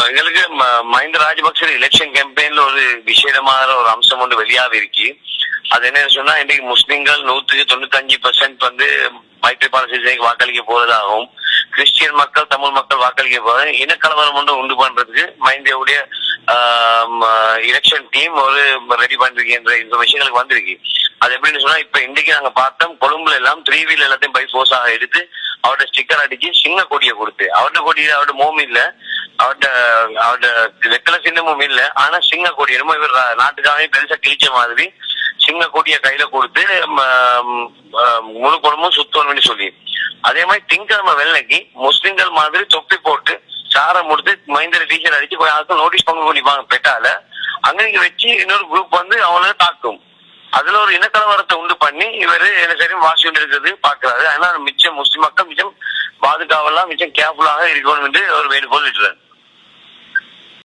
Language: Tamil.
எங்களுக்கு மஹிந்த ராஜபக்ச எலெக்ஷன் கேம்பெயின்ல ஒரு விசேடமான ஒரு அம்சம் ஒன்று வெளியாக இருக்கு. அது என்னன்னு சொன்னா, இன்றைக்கு முஸ்லிம்கள் 195% வந்து மைத்ரிபால சிறிசேனக்கு வாக்களிக்க போறதாகவும், கிறிஸ்டியன் மக்கள் தமிழ் மக்கள் வாக்களிக்க போறது இனக்கலவரம் ஒன்று உண்டு பண்றதுக்கு மஹிந்தவுடைய எலெக்ஷன் டீம் ஒரு ரெடி பண்ணிருக்கின்ற இன்ஃபர்மேஷன் எங்களுக்கு வந்திருக்கு. அது எப்படின்னு சொன்னா, இப்ப இன்றைக்கு நாங்க பார்த்தோம், கொழும்புல எல்லாம் 3 வீல் எல்லாத்தையும் பை போர்ஸாக எடுத்து அவரோட ஸ்டிக்கர் அடிச்சு சின்ன கொடியை கொடுத்து, அவரோட கொடியில அவரோட மோம் இல்ல, அவரோட வெத்தலை சின்னமும் இல்ல, ஆனா சிங்க கொடி என்னமோ இவர் நாட்டுக்காகவே பெருசா கிழிச்ச மாதிரி சிங்க கொடிய கையில கொடுத்து முழு குடும்பமும் சுத்தணும்னு சொல்லி, அதே மாதிரி திங்கக்கிழமை வெள்ளைக்கு முஸ்லிம்கள் மாதிரி தொப்பி போட்டு சாரம் முடித்து மஹிந்தர் டீச்சர் அடிச்சு கொஞ்சம் நோட்டீஸ் பங்கு பண்ணிப்பாங்க பெட்டால. அங்க நீங்க வச்சு இன்னொரு குரூப் வந்து அவங்கள தாக்கும். அதுல ஒரு இனக்கலவரத்தை உண்டு பண்ணி இவரு என்ன சரி வாசி கொண்டு இருக்கிறது பாக்குறாரு. அதனால மிச்சம் முஸ்லிம் மக்கள் மிச்சம் பாதுகாவெல்லாம் மிச்சம் கேர்ஃபுல்லாக இருக்கணும் என்று ஒரு வேண்டுகோள் விடுறாரு.